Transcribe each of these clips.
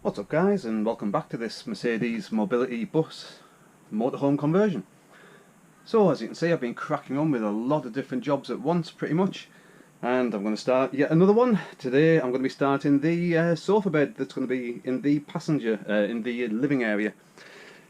What's up guys, and welcome back to this Mercedes Mobility Bus motorhome conversion. So as you can see, I've been cracking on with a lot of different jobs at once pretty much, and I'm going to start yet another one. Today I'm going to be starting the sofa bed that's going to be in the passenger, in the living area.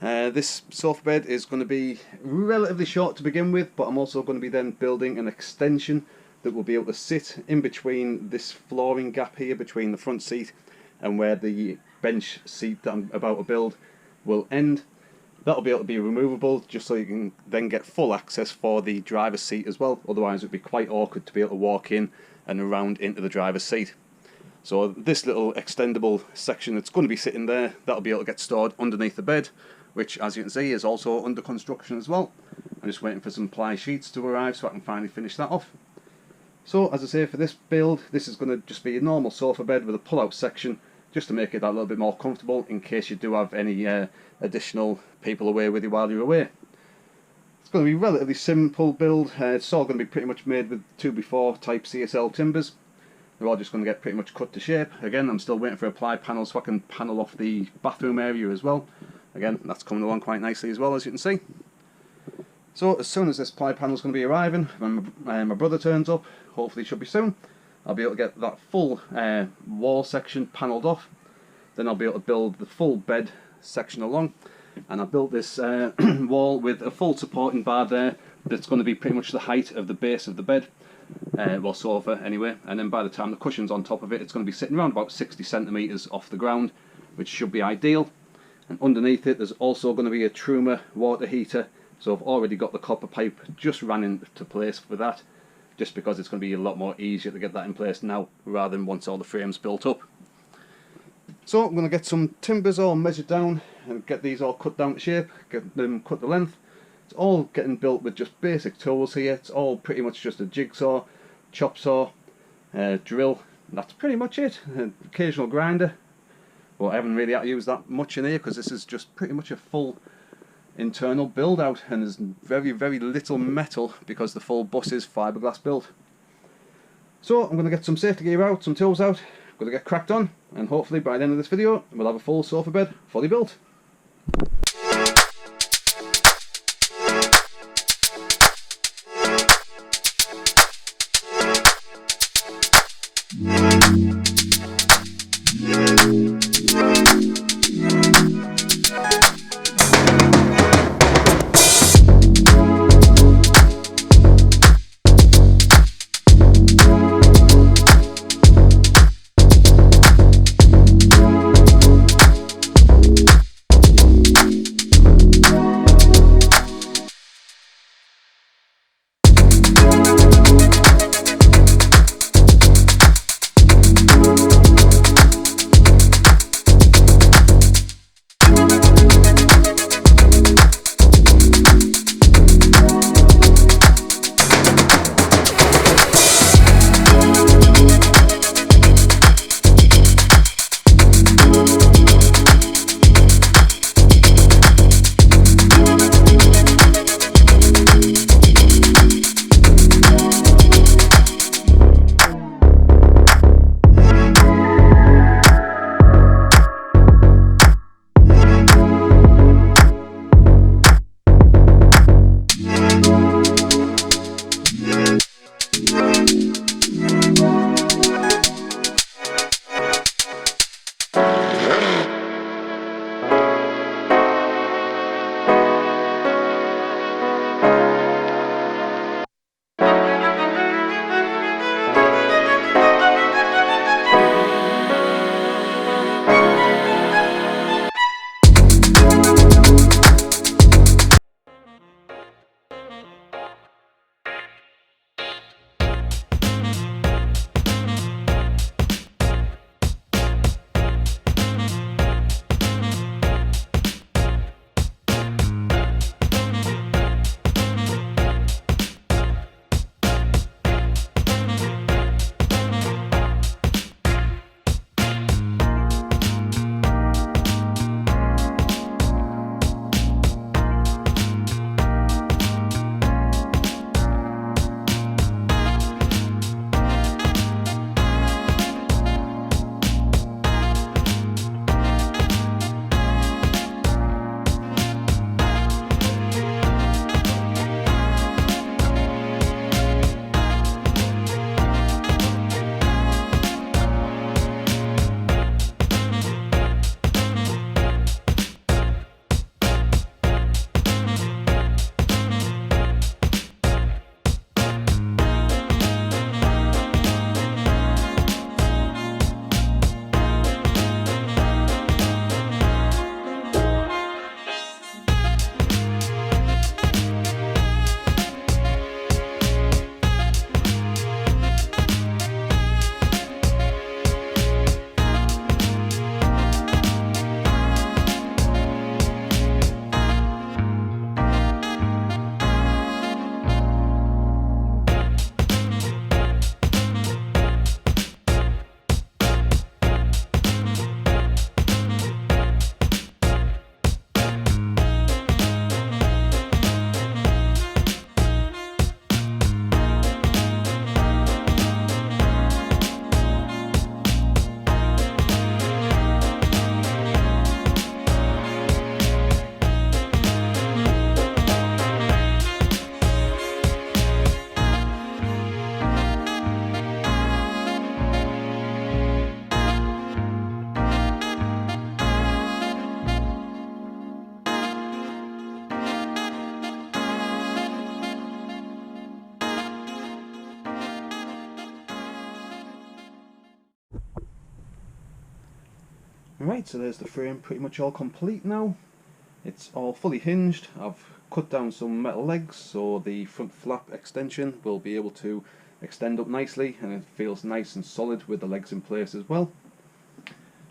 This sofa bed is going to be relatively short to begin with, but I'm also going to be then building an extension that will be able to sit in between this flooring gap here between the front seat and where the bench seat that I'm about to build will end. That'll be able to be removable just so you can then get full access for the driver's seat as well, otherwise it would be quite awkward to be able to walk in and around into the driver's seat. So this little extendable section that's going to be sitting there, that'll be able to get stored underneath the bed, which as you can see is also under construction as well. I'm just waiting for some ply sheets to arrive so I can finally finish that off. So as I say, for this build, this is going to just be a normal sofa bed with a pull-out section, just to make it a little bit more comfortable in case you do have any additional people away with you while you're away. It's going to be a relatively simple build. It's all going to be pretty much made with 2x4 type CSL timbers. They're all just going to get pretty much cut to shape. Again, I'm still waiting for a ply panel so I can panel off the bathroom area as well. Again, that's coming along quite nicely as well, as you can see. So as soon as this ply panel is going to be arriving, when my brother turns up, hopefully it should be soon, I'll be able to get that full wall section panelled off. Then I'll be able to build the full bed section along, and I built this wall with a full supporting bar there that's going to be pretty much the height of the base of the bed, well, sofa anyway, and then by the time the cushion's on top of it, it's going to be sitting around about 60 centimetres off the ground, which should be ideal. And underneath it there's also going to be a Truma water heater, so I've already got the copper pipe just ran into place for that, just because it's going to be a lot more easier to get that in place now rather than once all the frame's built up. So I'm going to get some timbers all measured down and get these all cut down to shape, get them cut to length. It's all getting built with just basic tools here. It's all pretty much just a jigsaw, chop saw, drill, and that's pretty much it. An occasional grinder. Well, I haven't really had to use that much in here because this is just pretty much a full internal build out, and there's very little metal because the full bus is fiberglass built. So I'm going to get some safety gear out, some tools out, I'm going to get cracked on, and hopefully by the end of this video we'll have a full sofa bed fully built. Right, so there's the frame pretty much all complete now. It's all fully hinged. I've cut down some metal legs so the front flap extension will be able to extend up nicely, and it feels nice and solid with the legs in place as well.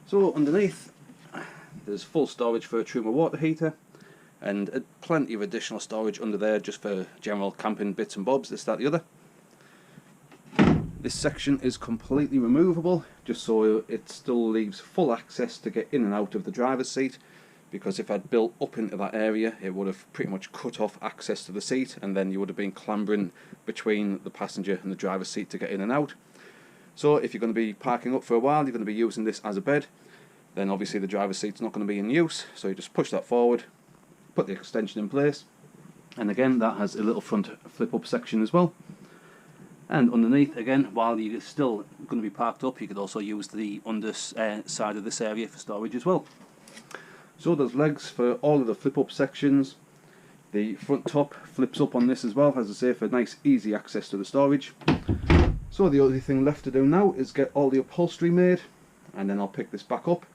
So underneath there's full storage for a Truma water heater, and plenty of additional storage under there just for general camping bits and bobs, this, that, the other. This section is completely removable, just so it still leaves full access to get in and out of the driver's seat, because if I'd built up into that area it would have pretty much cut off access to the seat, and then you would have been clambering between the passenger and the driver's seat to get in and out. So if you're going to be parking up for a while, you're going to be using this as a bed, then obviously the driver's seat's not going to be in use, so you just push that forward, put the extension in place, and again that has a little front flip up section as well. And underneath, again, while you're still going to be parked up, you could also use the underside of this area for storage as well. So there's legs for all of the flip up sections. The front top flips up on this as well, as I say, for nice easy access to the storage. So the only thing left to do now is get all the upholstery made, and then I'll pick this back up,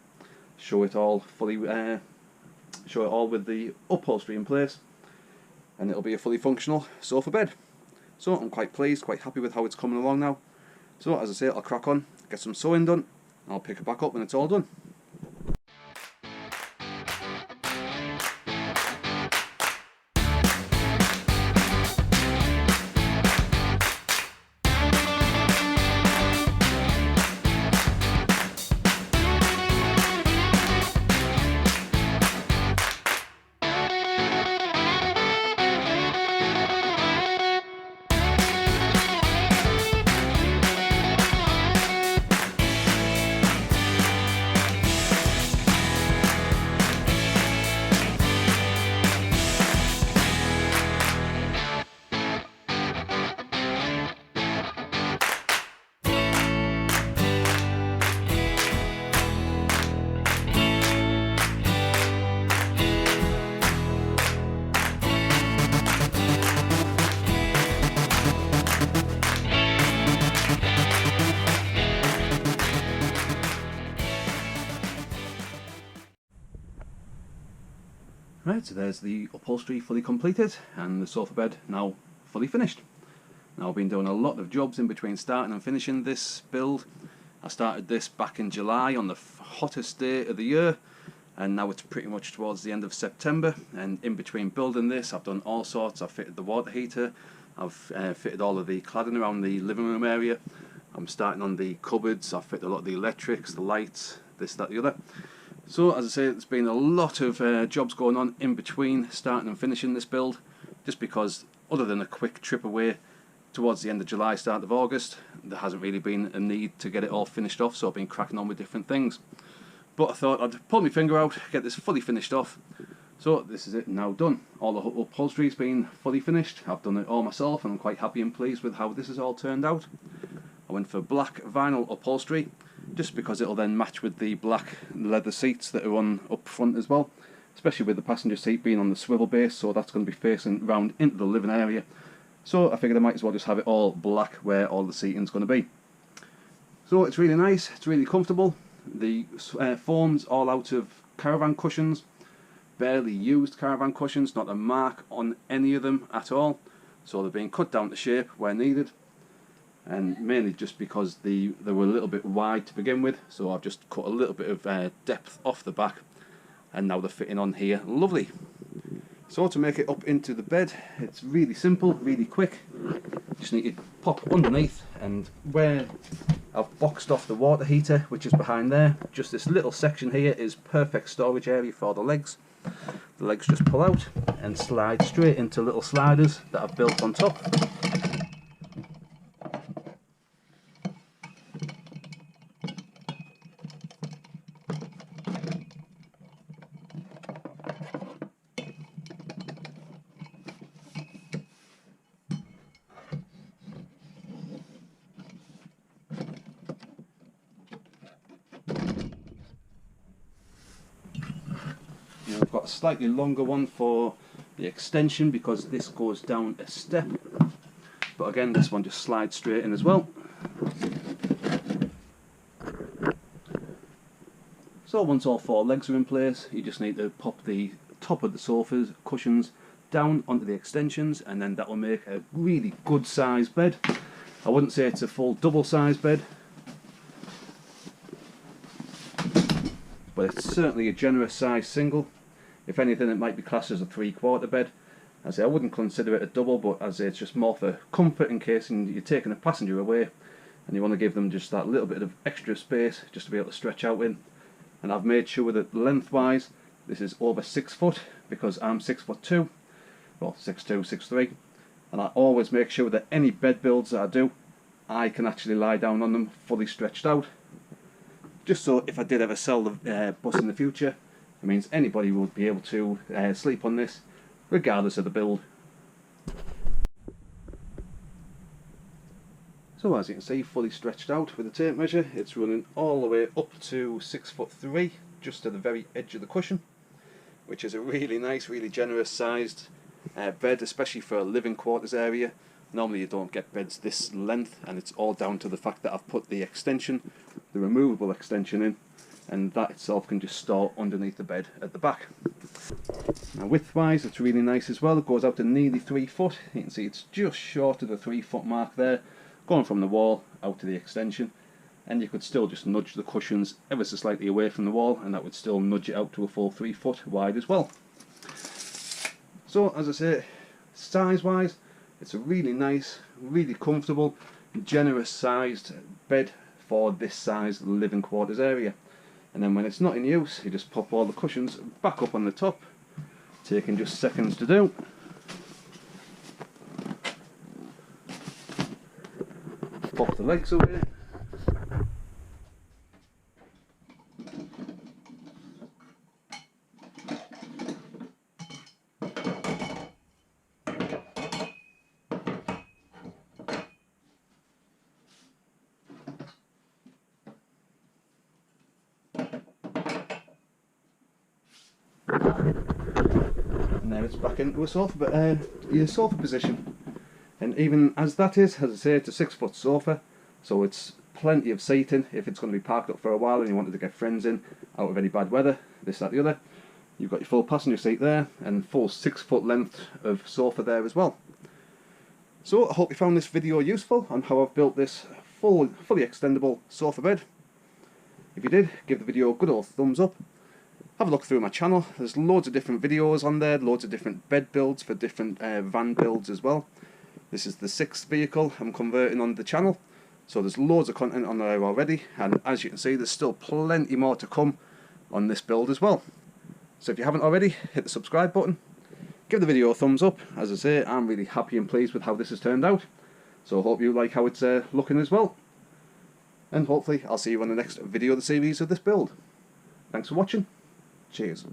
show it all fully, show it all with the upholstery in place, and it'll be a fully functional sofa bed. So I'm quite pleased, quite happy with how it's coming along now. So as I say, I'll crack on, get some sewing done, and I'll pick it back up when it's all done. Right, so there's the upholstery fully completed and the sofa bed now fully finished. Now I've been doing a lot of jobs in between starting and finishing this build. I started this back in July on the hottest day of the year, and now it's pretty much towards the end of September, and in between building this I've done all sorts. I've fitted the water heater, I've fitted all of the cladding around the living room area, I'm starting on the cupboards, I've fitted a lot of the electrics, the lights, this, that, the other. So as I say, there's been a lot of jobs going on in between starting and finishing this build, just because other than a quick trip away towards the end of July, start of August, there hasn't really been a need to get it all finished off, so I've been cracking on with different things. But I thought I'd pull my finger out, get this fully finished off. So this is it now done. All the upholstery's been fully finished. I've done it all myself and I'm quite happy and pleased with how this has all turned out. I went for black vinyl upholstery, just because it'll then match with the black leather seats that are on up front as well, especially with the passenger seat being on the swivel base, so that's going to be facing round into the living area. So I figured I might as well just have it all black where all the seating's going to be. So it's really nice, it's really comfortable. The foam's all out of caravan cushions, barely used caravan cushions, not a mark on any of them at all, so they're being cut down to shape where needed, and mainly just because they were a little bit wide to begin with, so I've just cut a little bit of depth off the back, and now they're fitting on here lovely. So to make it up into the bed, it's really simple, really quick. Just need to pop underneath, and where I've boxed off the water heater, which is behind there, just this little section here is perfect storage area for the legs. The legs just pull out and slide straight into little sliders that I've built on top. I've got a slightly longer one for the extension because this goes down a step, but again this one just slides straight in as well. So once all four legs are in place, you just need to pop the top of the sofa's cushions down onto the extensions, and then that will make a really good sized bed. I wouldn't say it's a full double sized bed, but it's certainly a generous sized single. If anything, it might be classed as a 3/4 bed. As I wouldn't consider it a double, but as it's just more for comfort in case you're taking a passenger away and you want to give them just that little bit of extra space just to be able to stretch out in. And I've made sure that lengthwise this is over 6 foot, because I'm 6'2", well 6'2", 6'3", and I always make sure that any bed builds that I do, I can actually lie down on them fully stretched out, just so if I did ever sell the bus in the future, it means anybody would be able to sleep on this regardless of the build. So as you can see, fully stretched out with the tape measure, it's running all the way up to 6'3", just to the very edge of the cushion, which is a really nice, really generous sized bed, especially for a living quarters area. Normally you don't get beds this length, and it's all down to the fact that I've put the extension, the removable extension in, and that itself can just store underneath the bed at the back. Now width wise it's really nice as well, it goes out to nearly 3 foot, you can see it's just short of the 3 foot mark there, going from the wall out to the extension, and you could still just nudge the cushions ever so slightly away from the wall, and that would still nudge it out to a full 3 foot wide as well. So as I say, size wise it's a really nice, really comfortable, generous sized bed for this size living quarters area. And then when it's not in use, you just pop all the cushions back up on the top, taking just seconds to do. Pop the legs away. And now it's back into a sofa, but your sofa position. And even as that is, as I say, it's a 6 foot sofa, so it's plenty of seating if it's going to be parked up for a while and you wanted to get friends in out of any bad weather, this, that, the other. You've got your full passenger seat there, and full 6 foot length of sofa there as well. So I hope you found this video useful on how I've built this fully extendable sofa bed. If you did, give the video a good old thumbs up. Have a look through my channel, there's loads of different videos on there, loads of different bed builds for different van builds as well. This is the 6th vehicle I'm converting on the channel, so there's loads of content on there already, and as you can see there's still plenty more to come on this build as well. So if you haven't already, hit the subscribe button, give the video a thumbs up. As I say, I'm really happy and pleased with how this has turned out, so I hope you like how it's looking as well, and hopefully I'll see you on the next video of the series of this build. Thanks for watching. Cheers.